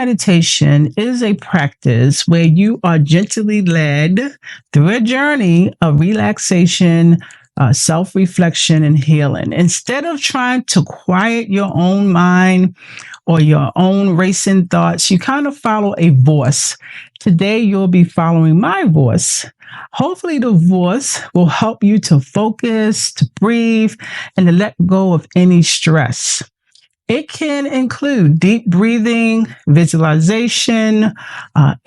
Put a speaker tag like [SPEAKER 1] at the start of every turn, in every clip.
[SPEAKER 1] meditation is a practice where you are gently led through a journey of relaxation, self reflection, and healing. Instead of trying to quiet your own mind or your own racing thoughts, you kind of follow a voice. Today, you'll be following my voice. Hopefully, the voice will help you to focus, to breathe, and to let go of any stress. It can include deep breathing, visualization,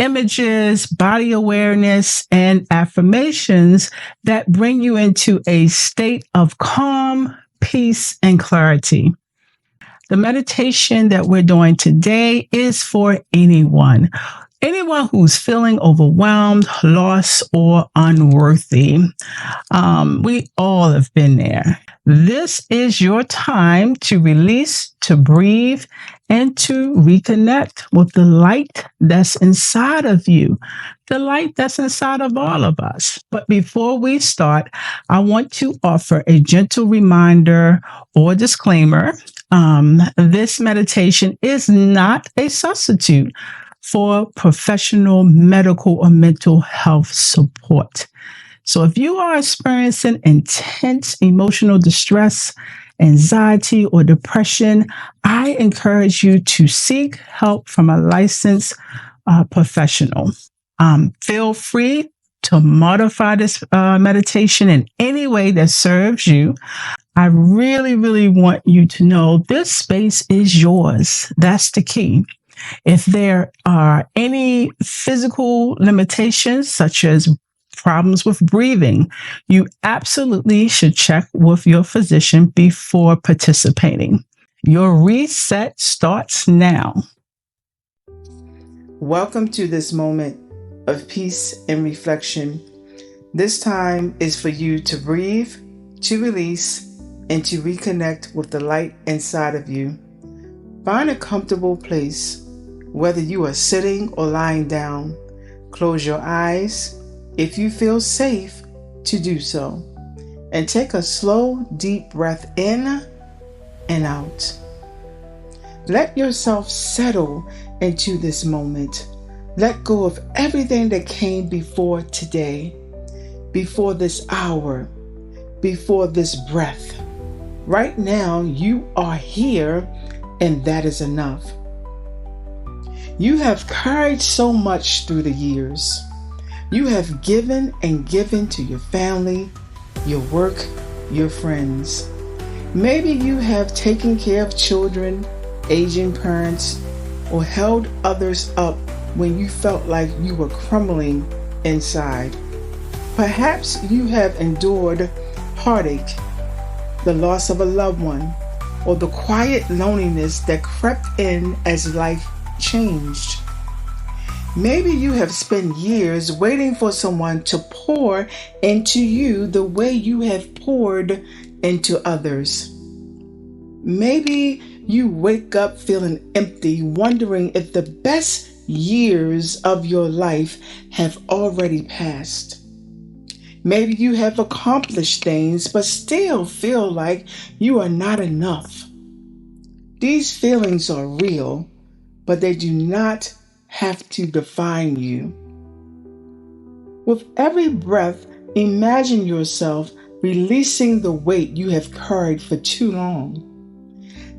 [SPEAKER 1] images, body awareness, and affirmations that bring you into a state of calm, peace, and clarity. The meditation that we're doing today is for anyone. Anyone who's feeling overwhelmed, lost, or unworthy. We all have been there. This is your time to release, to breathe, and to reconnect with the light that's inside of you, the light that's inside of all of us. But before we start, I want to offer a gentle reminder or disclaimer. This meditation is not a substitute for professional medical or mental health support. So if you are experiencing intense emotional distress, anxiety, or depression, I encourage you to seek help from a licensed professional. Feel free to modify this meditation in any way that serves you. I really, really want you to know this space is yours. That's the key. If there are any physical limitations, such as problems with breathing, you absolutely should check with your physician before participating. Your reset starts now.
[SPEAKER 2] Welcome to this moment of peace and reflection. This time is for you to breathe, to release, and to reconnect with the light inside of you. Find a comfortable place. Whether you are sitting or lying down, close your eyes if you feel safe to do so, and take a slow, deep breath in and out. Let yourself settle into this moment. Let go of everything that came before today, before this hour, before this breath. Right now, you are here, and that is enough. You have carried so much through the years. You have given and given to your family, your work, your friends. Maybe you have taken care of children, aging parents, or held others up when you felt like you were crumbling inside. Perhaps you have endured heartache, the loss of a loved one, or the quiet loneliness that crept in as life changed. Maybe you have spent years waiting for someone to pour into you the way you have poured into others. Maybe you wake up feeling empty, wondering if the best years of your life have already passed. Maybe you have accomplished things but still feel like you are not enough. These feelings are real, but they do not have to define you. With every breath, imagine yourself releasing the weight you have carried for too long.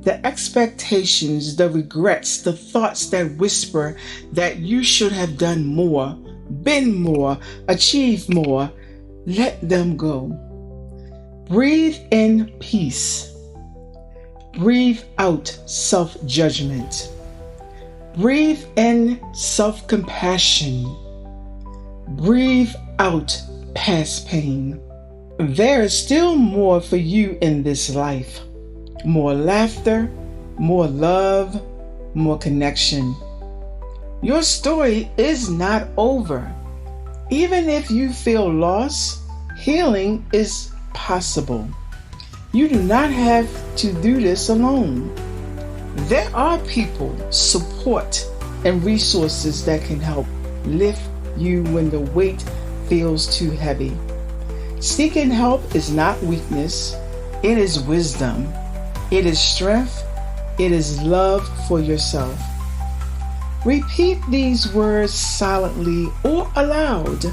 [SPEAKER 2] The expectations, the regrets, the thoughts that whisper that you should have done more, been more, achieved more, let them go. Breathe in peace. Breathe out self-judgment. Breathe in self-compassion. Breathe out past pain. There is still more for you in this life. More laughter, more love, more connection. Your story is not over. Even if you feel lost, healing is possible. You do not have to do this alone. There are people, support, and resources that can help lift you when the weight feels too heavy. Seeking help is not weakness, it is wisdom, it is strength, it is love for yourself. Repeat these words silently or aloud,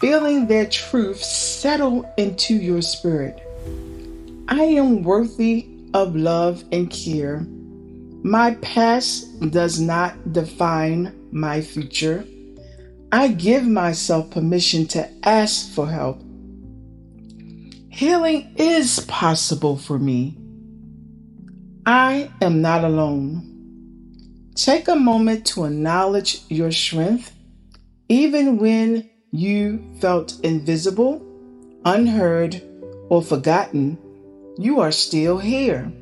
[SPEAKER 2] feeling their truth settle into your spirit. I am worthy of love and care. My past does not define my future. I give myself permission to ask for help. Healing is possible for me. I am not alone. Take a moment to acknowledge your strength, even when you felt invisible, unheard, or forgotten. You are still here.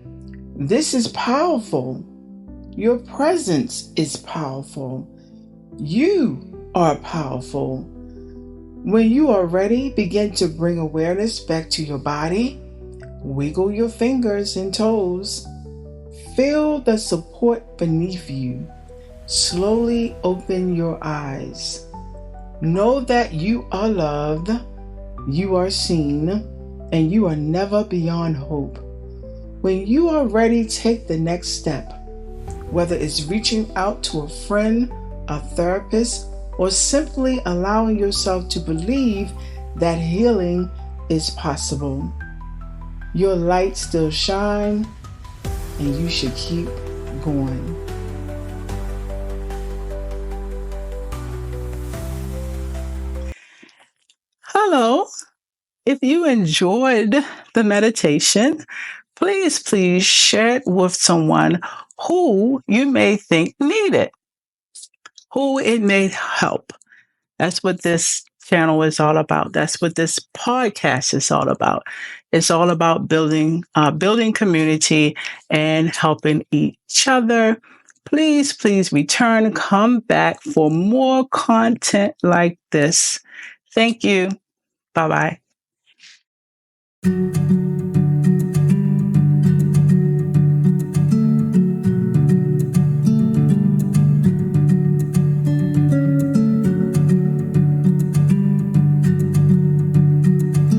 [SPEAKER 2] This is powerful. Your presence is powerful. You are powerful. When you are ready, begin to bring awareness back to your body. Wiggle your fingers and toes. Feel the support beneath you. Slowly open your eyes. Know that you are loved, you are seen, and you are never beyond hope. When you are ready, take the next step. Whether it's reaching out to a friend, a therapist, or simply allowing yourself to believe that healing is possible. Your light still shines, and you should keep going.
[SPEAKER 1] Hello. If you enjoyed the meditation, please share it with someone who you may think need it, who it may help. That's what this channel is all about. That's what this podcast is all about. It's all about building community and helping each other. Please return, come back for more content like this. Thank you. Bye bye.